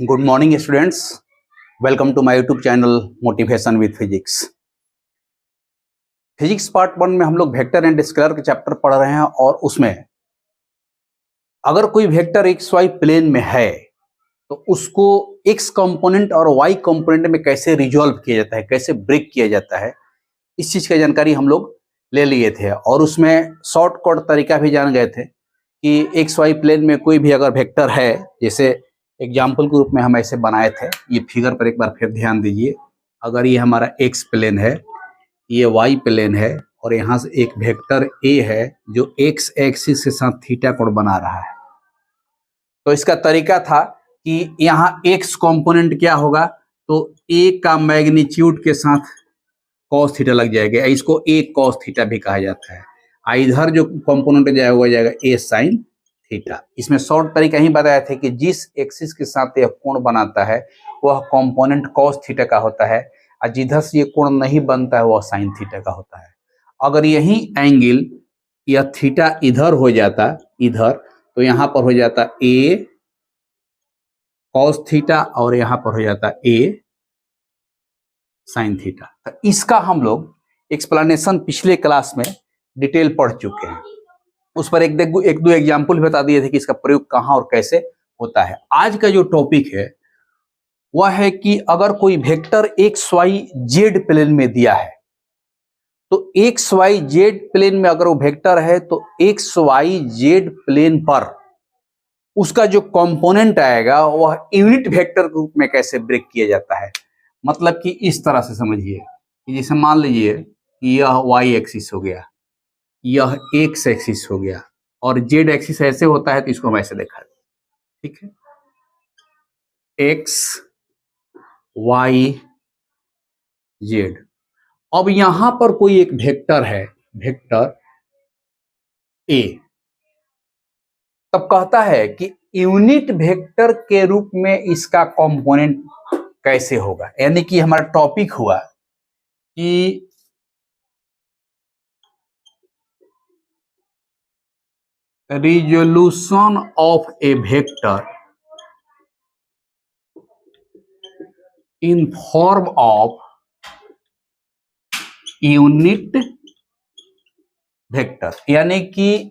Good morning students, welcome to my YouTube channel motivation with physics. Physics part 1 में हम लोग vector and scalar के chapter पढ़ रहे हैं और उसमें अगर कोई वेक्टर एक्स वाई प्लेन में है तो उसको एक्स कंपोनेंट और वाई कंपोनेंट में कैसे रिजॉल्व किया जाता है, कैसे ब्रेक किया जाता है, इस चीज की जानकारी हम लोग ले लिए थे और उसमें शॉर्टकट तरीका भी जान गए थे कि एक्स वाई प्लेन में कोई भी अगर वेक्टर है, जैसे एग्जाम्पल के रूप में हम ऐसे बनाए थे। ये फिगर पर एक बार फिर ध्यान दीजिए। अगर ये हमारा एक्स प्लेन है, ये वाई प्लेन है और यहाँ से एक वेक्टर ए है जो एक्स एक्सिस के साथ थीटा कोण बना रहा है, तो इसका तरीका था कि यहाँ एक्स कंपोनेंट क्या होगा, तो ए का मैग्नीट्यूड के साथ कॉस थीटा लग जाएगा, इसको ए कॉस थीटा भी कहा जाता है। इधर जो कंपोनेंट जाएगा ए साइन थीटा। इसमें शॉर्ट तरीका ही बताया था कि जिस एक्सिस के साथ यह कोण बनाता है वह कंपोनेंट कॉस थीटा का होता है और जिधर से ये कोण नहीं बनता है वह साइन थीटा का होता है। अगर यही एंगल या थीटा इधर हो जाता, इधर, तो यहाँ पर हो जाता ए कॉस थीटा और यहाँ पर हो जाता ए साइन थीटा। तो इसका हम लोग एक्सप्लेनेशन पिछले क्लास में डिटेल पढ़ चुके हैं। उस पर एक दो एग्जाम्पल बता दिए थे कि इसका प्रयोग कहाँ और कैसे होता है। आज का जो टॉपिक है वह है कि अगर कोई vector X Y Z plane में दिया है तो एक्स वाई जेड प्लेन में अगर वो वेक्टर है तो एक्स वाई जेड प्लेन पर उसका जो कंपोनेंट आएगा वह यूनिट वेक्टर के रूप में कैसे ब्रेक किया जाता है। मतलब कि इस तरह से समझिए कि जैसे मान लीजिए कि यह वाई एक्सिस हो गया, यह एक्स एक्सिस हो गया और जेड एक्सिस ऐसे होता है, तो इसको हम ऐसे देखा, ठीक है, एक्स वाई जेड। अब यहां पर कोई एक वेक्टर है, वेक्टर ए, तब कहता है कि यूनिट वेक्टर के रूप में इसका कंपोनेंट कैसे होगा। यानी कि हमारा टॉपिक हुआ कि resolution of A vector in form of unit vector. यानी कि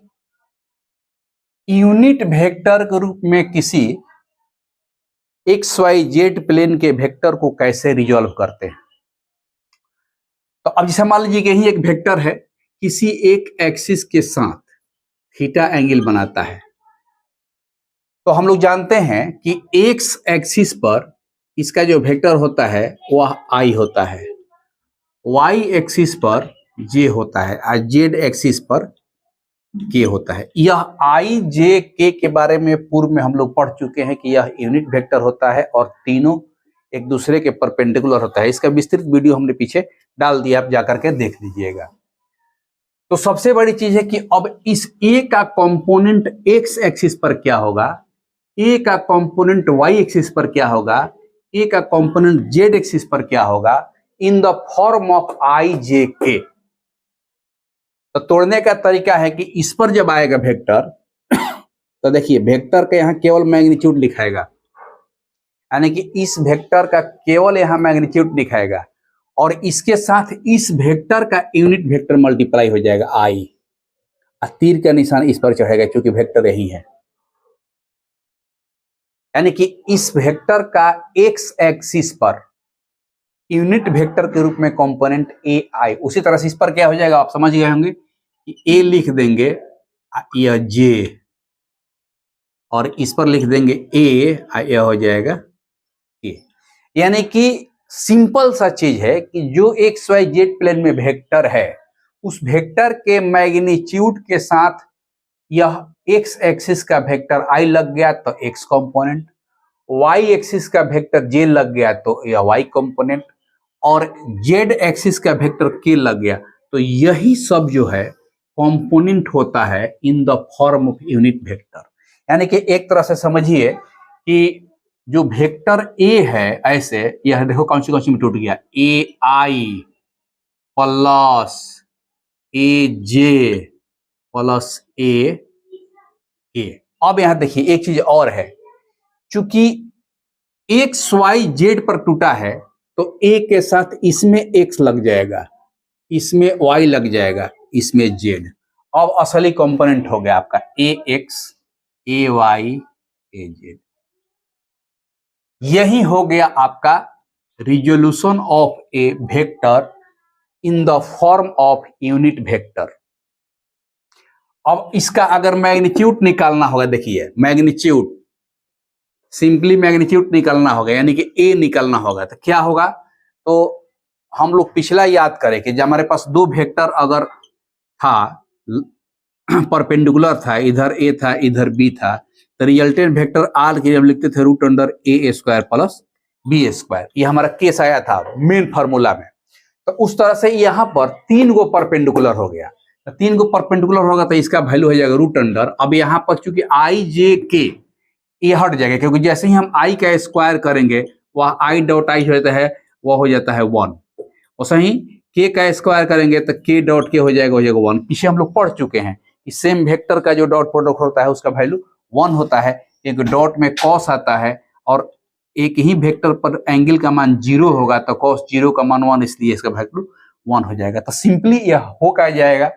यूनिट वेक्टर के रूप में किसी एक्स वाई जेड प्लेन के वेक्टर को कैसे रिजॉल्व करते हैं। तो अब जैसे मान लीजिए कि यही एक वेक्टर है, किसी एक एक्सिस के साथ थीटा एंगल बनाता है, तो हम लोग जानते हैं कि एक्स एक्सिस पर इसका जो वेक्टर होता है वह आई होता है, वाई एक्सिस पर जे होता है और जेड एक्सिस पर के होता है। यह आई जे के बारे में पूर्व में हम लोग पढ़ चुके हैं कि यह यूनिट वेक्टर होता है और तीनों एक दूसरे के परपेंडिकुलर होता है। इसका विस्तृत वीडियो हमने पीछे डाल दिया, आप जाकर के देख लीजिएगा। तो सबसे बड़ी चीज है कि अब इस ए का कंपोनेंट एक्स एक्सिस पर क्या होगा, ए का कंपोनेंट वाई एक्सिस पर क्या होगा, ए का कंपोनेंट जेड एक्सिस पर क्या होगा, इन द फॉर्म ऑफ आई जे के। तो तोड़ने का तरीका है कि इस पर जब आएगा वेक्टर, तो देखिए वेक्टर का यहां केवल मैग्नीट्यूड लिखाएगा, यानी कि इस वेक्टर का केवल यहां मैग्नीट्यूड लिखाएगा और इसके साथ इस वेक्टर का यूनिट वेक्टर मल्टीप्लाई हो जाएगा आई, और तीर का निशान इस पर चढ़ेगा क्योंकि वेक्टर यही है। यानी कि इस वेक्टर का x axis per unit vector के रूप में कंपोनेंट ए आई। उसी तरह से इस पर क्या हो जाएगा, आप समझ गए होंगे कि ए लिख देंगे यह जे और इस पर लिख देंगे ए, यह हो जाएगा ए। यानी कि सिंपल सा चीज है कि जो एक्स वाई जेड प्लेन में वेक्टर है उस वेक्टर के मैग्नीट्यूड के साथ यह एक्स एक्सिस का वेक्टर आई लग गया तो एक्स कंपोनेंट, वाई एक्सिस का वेक्टर जे लग गया तो यह वाई कंपोनेंट, और जेड एक्सिस का वेक्टर के लग गया, तो यही सब जो है कंपोनेंट होता है इन the form of unit vector. यानी कि एक तरह से समझिए कि जो वेक्टर ए है ऐसे, यह देखो कौन सी में टूट गया, ए आई प्लस ए जे प्लस ए। अब यहां देखिए एक चीज और है, चूंकि एक्स वाई जेड पर टूटा है तो ए के साथ इसमें एक्स लग जाएगा, इसमें वाई लग जाएगा, इसमें जेड। अब असली कंपोनेंट हो गया आपका ए एक्स ए वाई ए जेड। यही हो गया आपका resolution of A vector in the form of unit vector. अब इसका अगर मैग्नीट्यूड निकालना होगा, देखिए मैग्नीट्यूड, सिंपली मैग्नीट्यूड निकालना होगा, यानी कि ए निकालना होगा, तो क्या होगा, तो हम लोग पिछला याद करें कि जब हमारे पास दो वेक्टर अगर था, परपेंडिकुलर था, इधर ए था इधर बी था, तो रिजल्टेंट वेक्टर आर के हम लिखते थे रूट अंडर ए स्क्वायर प्लस बी स्क्वायर। ये हमारा केस आया था मेन फार्मूला में। तो उस तरह से यहाँ पर तीन गो परपेंडिकुलर हो गया, तो तीन गो परपेंडिकुलर होगा तो इसका वैल्यू हो जाएगा रूट अंडर। अब यहाँ पर चूंकि आई जे के ये हट जाएगा, क्योंकि जैसे ही हम आई का स्क्वायर करेंगे वह आई डॉट आई हो जाता है, वह हो जाता है 1। और सही के का स्क्वायर करेंगे तो के डॉट के हो जाएगा 1। पीछे हम लोग पढ़ चुके हैं कि सेम वेक्टर का जो डॉट प्रोडक्ट होता है उसका वैल्यू 1 होता है। एक डॉट में कॉस आता है और एक ही वेक्टर पर एंगल का मान 0 होगा तो कॉस 0 का मान 1, इसलिए इसका वैल्यू 1 हो जाएगा। तो सिंपली यह हो क्या जाएगा,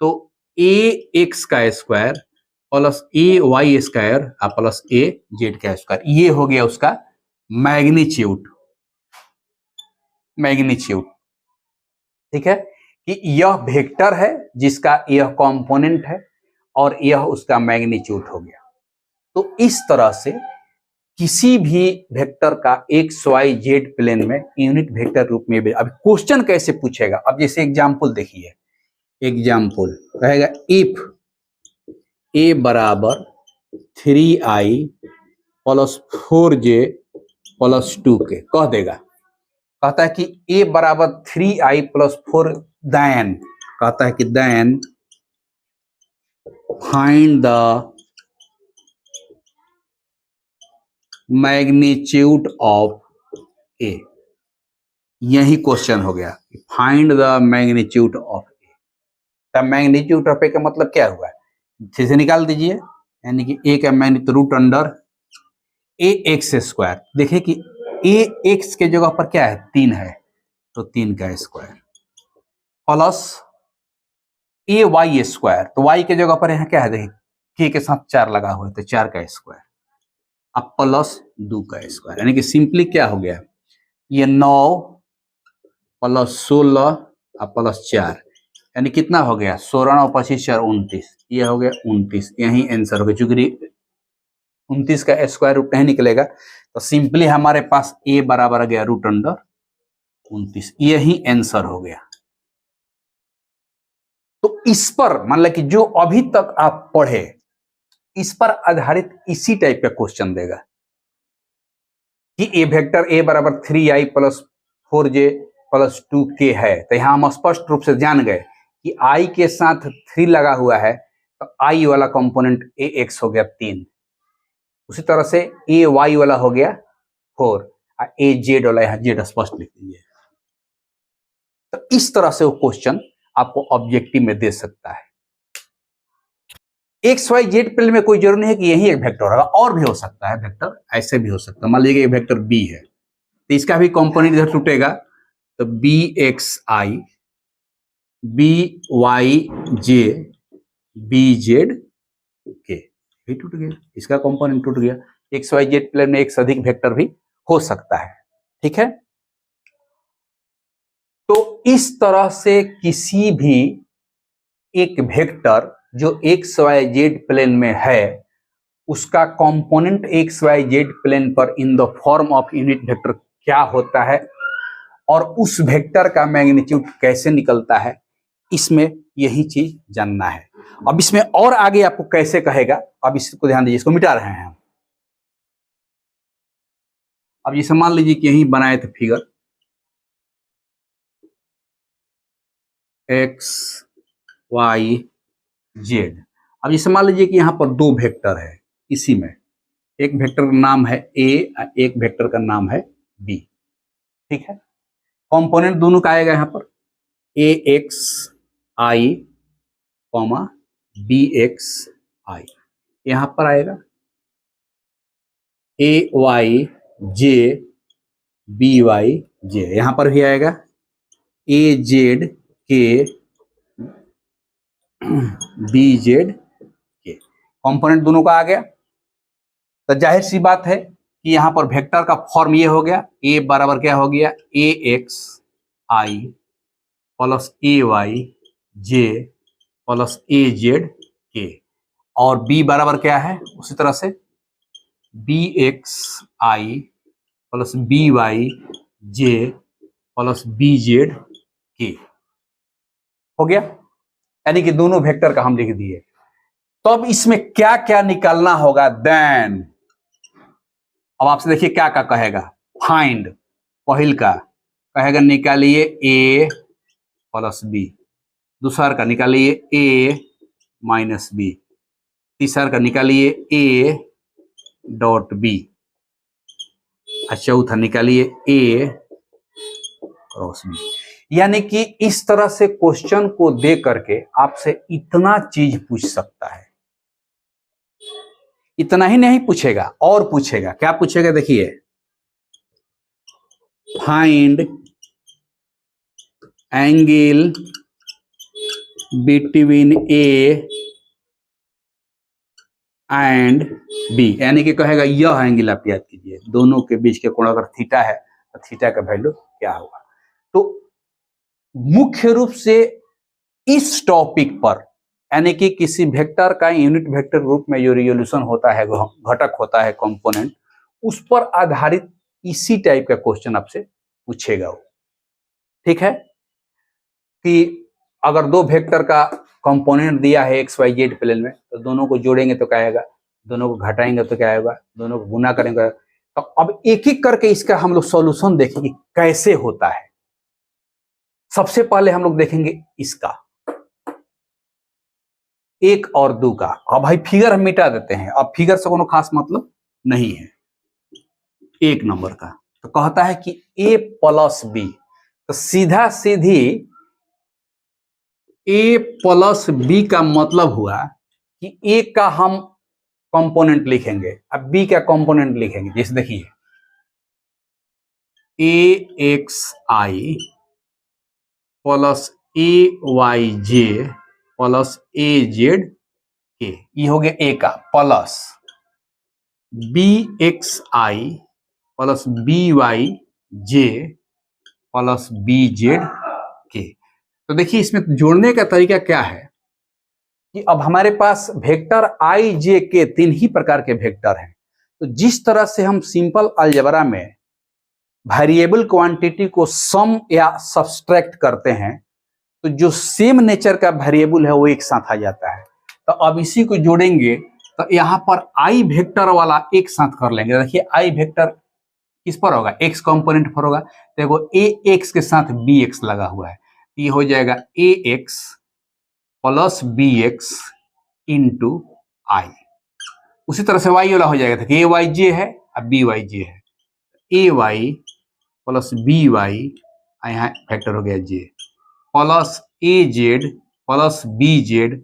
तो ए एक्स का स्क्वायर प्लस ए वाई स्क्वायर प्लस ए जेड का स्क्वायर, ये हो गया उसका मैग्नीट्यूड। मैग्नीट्यूड ठीक है, कि यह वेक्टर है जिसका यह कंपोनेंट है और यह उसका मैग्नीट्यूड हो गया। तो इस तरह से किसी भी वेक्टर का एक्स वाई जेड प्लेन में यूनिट वेक्टर रूप में भी। अब क्वेश्चन कैसे पूछेगा, अब जैसे एग्जांपल देखिए, एग्जांपल कहेगा इफ ए बराबर 3i plus 4j plus 2k कह देगा। कहता है कि ए बराबर 3i प्लस 4, देन कहता है कि then find the magnitude of A. यही क्वेश्चन हो गया, find the magnitude of A. तब मैग्नीट्यूड ऑफ ए का मतलब क्या हुआ, अच्छे से निकाल दीजिए, यानी कि ए का मैग्नीट्यूड रूट अंडर ए एक्स स्क्वायर। देखिए कि ए एक्स के जगह पर क्या है, 3 है, तो 3 का स्क्वायर प्लस ए वाई स्क्वायर, तो वाई के जगह पर यहाँ क्या है, देखिए के साथ 4 लगा हुआ है तो 4 का स्क्वायर, अब प्लस 2 का स्क्वायर, यानी कि सिंपली क्या हो गया, ये 9 प्लस 16 प्लस 4, यानी कितना हो गया, 16 9 25 4 29, ये हो गया 29। यही आंसर हो गया, चूंकि 29 का स्क्वायर रूट नहीं निकलेगा तो सिंपली हमारे पास ए बराबर आ गया रूट अंडर 29, यही आंसर हो गया। तो इस पर मान लो कि जो अभी तक आप पढ़े इस पर आधारित इसी टाइप का क्वेश्चन देगा कि ए वेक्टर ए बराबर 3i plus 4j plus 2k है, तो यहां हम स्पष्ट रूप से जान गए कि i के साथ 3 लगा हुआ है तो i वाला कंपोनेंट ए एक्स हो गया 3, उसी तरह से ए वाई वाला हो गया 4, ए जेड वाला यहाँ जेड स्पष्ट लिख दीजिए। तो इस तरह से वो क्वेश्चन आपको ऑब्जेक्टिव में दे सकता है। एक्स वाई जेड प्लेन में कोई जरूरी नहीं है कि यही एक वेक्टर होगा, और भी हो सकता है वेक्टर, ऐसे भी हो सकता है। मान लीजिए एक वेक्टर बी है तो इसका भी कंपोनेंट इधर टूटेगा, तो B X I B Y J B Z के भी टूट गया, इसका कंपोनेंट टूट गया। एक्स वाई जेड प्लेन में एक से अधिक वेक्टर भी हो सकता है, ठीक है। तो इस तरह से किसी भी एक वेक्टर जो एक्स वाई जेड प्लेन में है उसका component X Y Z plane पर in the form of unit vector क्या होता है और उस वेक्टर का मैग्नीट्यूड कैसे निकलता है, इसमें यही चीज जानना है। अब इसमें और आगे आपको कैसे कहेगा, अब इसको ध्यान दीजिए, इसको मिटा रहे हैं हम। अब जैसे मान लीजिए कि यही बनाए थे फिगर एक्स वाई जेड। अब जैसे मान लीजिए कि यहाँ पर दो वेक्टर है, इसी में एक वेक्टर का नाम है ए, एक वेक्टर का नाम है बी, ठीक है। कंपोनेंट दोनों का आएगा यहाँ पर ए एक्स आई कॉमा बी एक्स आई, यहाँ पर आएगा ए वाई जे बी वाई जे, यहां पर भी आएगा ए जेड के बी जेड के, कंपोनेंट दोनों का आ गया। तो जाहिर सी बात है कि यहां पर वेक्टर का फॉर्म ये हो गया, ए बराबर क्या हो गया, ए एक्स आई प्लस ए वाई जे प्लस ए जेड के, और बी बराबर क्या है उसी तरह से बी एक्स आई प्लस बी वाई जे प्लस बी जेड के हो गया। यानी कि दोनों वेक्टर का हम लिख दिए। तो अब इसमें क्या क्या निकालना होगा, देन अब आपसे देखिए क्या क्या कहेगा, फाइंड पहल का कहेगा निकालिए ए प्लस बी, दूसरा का निकालिए ए माइनस बी, तीसरा का निकालिए ए डॉट बी, चौथा निकालिए ए क्रॉस बी। यानी कि इस तरह से क्वेश्चन को दे करके आपसे इतना चीज पूछ सकता है। इतना ही नहीं पूछेगा, और पूछेगा, क्या पूछेगा देखिए, find angle between A and B, यानी कि कहेगा यह एंगल आप याद कीजिए, दोनों के बीच के कोण अगर थीटा है तो थीटा का वैल्यू क्या होगा। तो मुख्य रूप से इस टॉपिक पर, यानी कि किसी वेक्टर का यूनिट वेक्टर रूप में जो रिजोल्यूशन होता है, घटक होता है कंपोनेंट, उस पर आधारित इसी टाइप का क्वेश्चन आपसे पूछेगा वो। ठीक है, कि अगर दो वेक्टर का कंपोनेंट दिया है एक्स वाई जेड प्लेन में, तो दोनों को जोड़ेंगे तो क्या आएगा, दोनों को घटाएंगे तो क्या आएगा, दोनों को गुना करेंगे। तो अब एक एक करके इसका हम लोग सॉल्यूशन देखेंगे कैसे होता है। सबसे पहले हम लोग देखेंगे इसका एक और दो का। अब भाई फिगर हम मिटा देते हैं, अब फिगर से कोनो खास मतलब नहीं है। एक नंबर का तो कहता है कि a प्लस बी, तो सीधा सीधी a प्लस बी का मतलब हुआ कि a का हम कंपोनेंट लिखेंगे, अब b का कंपोनेंट लिखेंगे। जैसे देखिए ए एक्स आई प्लस ए वाई जे प्लस ए जेड के, ये हो गया ए का, प्लस बी एक्स आई प्लस बी वाई जे प्लस बी जेड के। तो देखिए इसमें जोड़ने का तरीका क्या है कि अब हमारे पास वेक्टर आई जे के तीन ही प्रकार के वेक्टर हैं। तो जिस तरह से हम सिंपल अलजेब्रा में वेरिएबल क्वांटिटी को सम या सब्सट्रैक्ट करते हैं, तो जो सेम नेचर का वेरिएबल है वो एक साथ आ जाता है। तो अब इसी को जोड़ेंगे तो यहाँ पर आई वेक्टर वाला एक साथ कर लेंगे। देखिए आई वेक्टर किस पर होगा, एक्स कंपोनेंट पर होगा, तो देखो ए एक्स के साथ बी एक्स लगा हुआ है, ये हो जाएगा A X plus B X into I. उसी तरह से वाई वाला हो जाएगा, ए वाई जे है अब बी वाई जे है, ए वाई प्लस बी वाई, यहाँ वेक्टर हो गया जे, प्लस ए जेड प्लस बी जेड,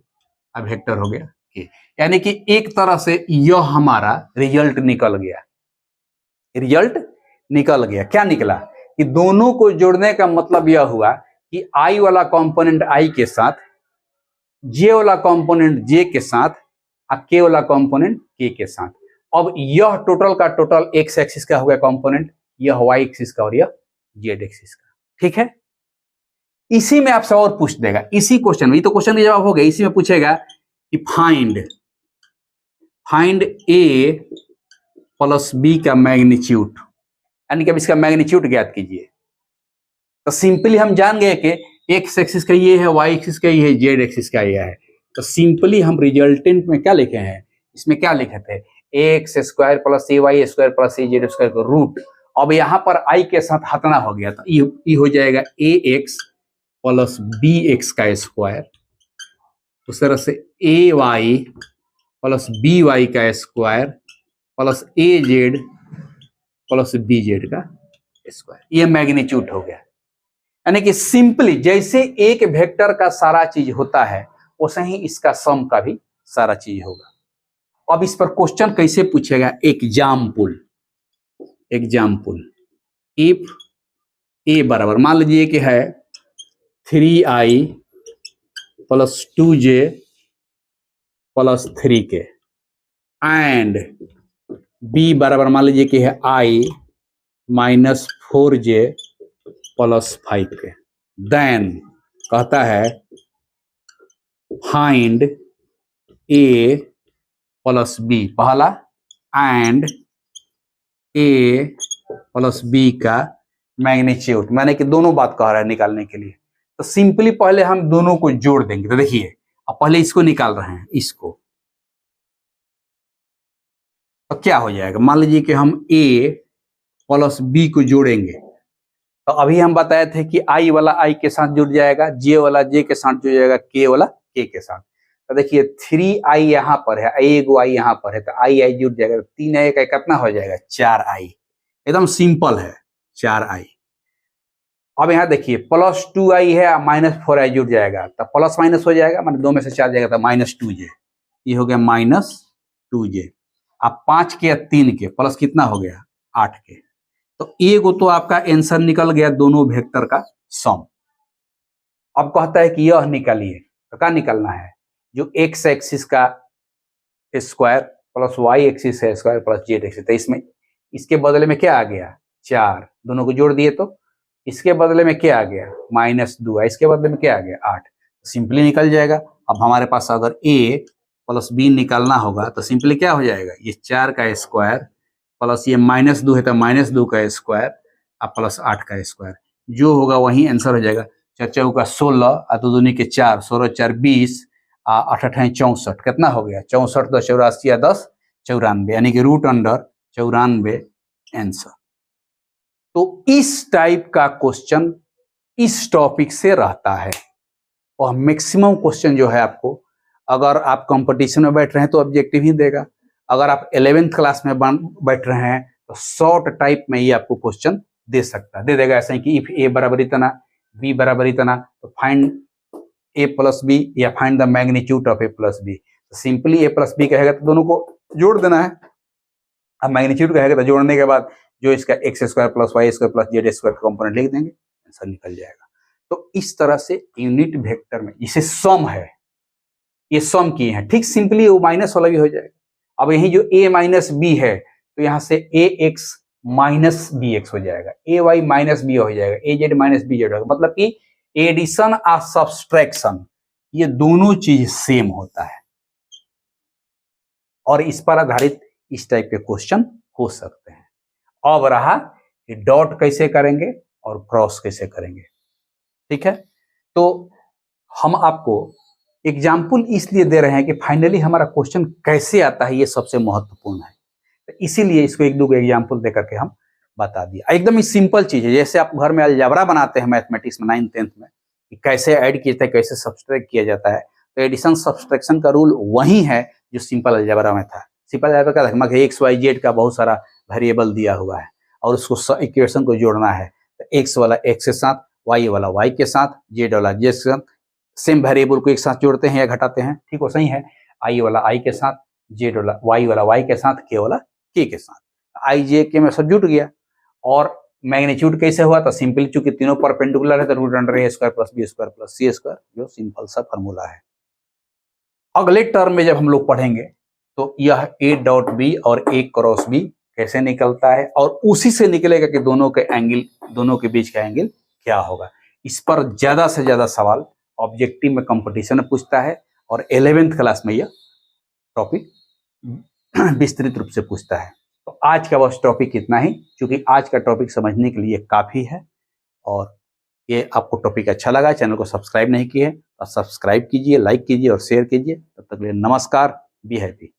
अब वेक्टर हो गया के। यानी कि एक तरह से यह हमारा रिजल्ट निकल गया। रिजल्ट निकल गया, क्या निकला कि दोनों को जोड़ने का मतलब यह हुआ कि आई वाला कंपोनेंट आई के साथ, जे वाला कंपोनेंट जे के साथ, और के वाला कंपोनेंट के साथ। अब यह टोटल का टोटल एक्स एक्सिस का हो गया कंपोनेंट, यह वाई एक्सिस का और यह जेड एक्सिस का। ठीक है, इसी में आपसे और पूछ देगा, इसी क्वेश्चन में, ये तो क्वेश्चन का जवाब हो गया, इसी में पूछेगा कि फाइंड ए प्लस बी का मैग्नीट्यूड, यानी कि अब इसका मैग्नीट्यूड ज्ञात कीजिए। तो सिंपली हम जान गए कि एक्स एक्सिस का ये है, वाई एक्सिस का ये है, जेड एक्सिस का ये है। तो सिंपली हम रिजल्टेंट में क्या लिखे हैं, इसमें क्या लिखे थे, एक्स स्क्वायर प्लस ए वाई स्क्वायर प्लस ए जेड स्क्वायर का रूट। अब यहाँ पर आई के साथ हटना हो गया, तो ये हो जाएगा A X plus B x का स्क्वायर, उस तरह से ए वाई प्लस बी वाई का स्क्वायर प्लस ए जेड प्लस बी जेड का स्क्वायर, ये मैग्नीट्यूड हो गया। यानी कि सिंपली जैसे एक वेक्टर का सारा चीज होता है वैसे ही इसका सम का भी सारा चीज होगा। अब इस पर क्वेश्चन कैसे पूछेगा, एग्जाम्पल, एग्जाम्पल, इफ ए बराबर मान लीजिए कि है 3i + 2j + 3k and B बराबर मान लीजिए कि है i - 4j + 5k। देन कहता है फाइंड a + b, पहला एंड a + b का मैग्नीट्यूड, मैंने कि दोनों बात कह रहा है निकालने के लिए। तो सिंपली पहले हम दोनों को जोड़ देंगे। तो देखिए अब पहले इसको निकाल रहे हैं, इसको तो क्या हो जाएगा, मान लीजिए कि हम a + b को जोड़ेंगे। तो अभी हम बताए थे कि i वाला i के साथ जुड़ जाएगा, j वाला j के साथ जुड़ जाएगा, k वाला k के साथ। तो देखिए 3i यहाँ पर है, एगो i यहाँ पर है, तो i जुड़ जाएगा, 3i का कितना हो जाएगा 4i। एकदम सिंपल है 4i। अब यहाँ देखिए +2i है, -4i जुड़ जाएगा, तो प्लस माइनस हो जाएगा, मतलब 2 में से 4 जाएगा, तो -2j, ये हो गया -2j। अब 5 के या 3 के प्लस कितना हो गया 8 के। तो एगो तो आपका आंसर निकल गया दोनों वेक्टर का सम। अब कहता है कि यह निकालिए, तो क्या निकलना है, जो x एक्सिस का स्क्वायर प्लस y एक्सिस है स्क्वायर प्लस z एक्सिस, तो इसमें इसके बदले में क्या आ गया 4, दोनों को जोड़ दिए तो इसके बदले में क्या आ गया -2, इसके बदले में क्या आ गया 8, सिंपली निकल जाएगा। अब हमारे पास अगर a + b निकालना होगा तो सिंपली क्या हो जाएगा, ये 4 का स्क्वायर प्लस ये -2 है तो -2 का स्क्वायर और प्लस 8 का स्क्वायर, जो होगा वही आंसर हो जाएगा। 4 चौका 16 और 2 दूनी के 4, 16 4 20 8 8 64, कितना हो गया 64, 10 84 या 10 94, यानी कि √94 आंसर। तो इस टाइप का क्वेश्चन इस टॉपिक से रहता है, और मैक्सिमम क्वेश्चन जो है आपको, अगर आप कंपटीशन में बैठ रहे हैं तो ऑब्जेक्टिव ही देगा, अगर आप 11th क्लास में बैठ रहे हैं तो शॉर्ट टाइप में ये आपको क्वेश्चन दे सकता है, दे देगा ऐसा कि इफ a बराबर इतना, b बराबर इतना, तो फाइंड a + b या find the magnitude of a + b। तो सिंपली a + b कहेगा तो दोनों को जोड़ देना है। अब मैग्नीट्यूड कहेगा तो जोड़ने के बाद जो इसका x² + y² + z² कंपोनेंट लिख देंगे, आंसर निकल जाएगा। तो इस तरह से यूनिट वेक्टर में जिसे सम है, ये सम किए हैं, ठीक सिंपली वो माइनस वाला भी हो जाएगा। अब यही जो a - b है तो यहाँ से ax - bx हो जाएगा, ay - b हो जाएगा, az - bz होगा, मतलब कि एडिशन और सब्सट्रैक्शन ये दोनों चीज सेम होता है, और इस पर आधारित इस टाइप के क्वेश्चन हो सकते हैं। अब रहा कि डॉट कैसे करेंगे और क्रॉस कैसे करेंगे, ठीक है। तो हम आपको एग्जाम्पल इसलिए दे रहे हैं कि फाइनली हमारा क्वेश्चन कैसे आता है ये सबसे महत्वपूर्ण है, तो इसीलिए इसको एक दो एग्जाम्पल दे करके हम बता दिया। एकदम ही सिंपल चीज है, जैसे आप घर में अलजेब्रा बनाते हैं मैथमेटिक्स में 9th 10th में, कि कैसे ऐड किया जाता है, कैसे सब्सट्रैक्ट किया जाता है, तो एडिशन सब्सट्रैक्शन का रूल वही है जो सिंपल अलजेब्रा में था। सिंपल अलजेब्रा का मतलब एक्स वाई जेड का बहुत सारा वेरिएबल दिया हुआ है और उसको इक्वेशन को जोड़ना है, तो एक्स वाला एक्स के साथ, वाई वाला वाई के साथ, जेड वाला जेड के साथ, सेम वेरिएबल को एक साथ जोड़ते हैं या घटाते हैं, ठीक हो सही है। आई वाला आई के साथ, जेड वाला वाई के साथ, के वाला के साथ, आई जे के में सब जुट गया। और मैग्नीट्यूड कैसे हुआ, तो सिंपल चूंकि तीनों परपेंडिकुलर है तो √a² + b² + c², जो सिंपल सा फॉर्मूला है। अगले टर्म में जब हम लोग पढ़ेंगे तो यह a.b और a×b कैसे निकलता है, और उसी से निकलेगा कि दोनों के बीच का एंगल क्या होगा। इस पर ज्यादा से ज्यादा सवाल ऑब्जेक्टिव में कंपटीशन में पूछता है, और 11th क्लास में यह टॉपिक विस्तृत रूप से पूछता है। तो आज का बस टॉपिक इतना ही, क्योंकि आज का टॉपिक समझने के लिए काफी है, और ये आपको टॉपिक अच्छा लगा, चैनल को सब्सक्राइब नहीं किए तो सब्सक्राइब कीजिए, लाइक कीजिए और शेयर कीजिए। तब तक के लिए नमस्कार, बी हैप्पी।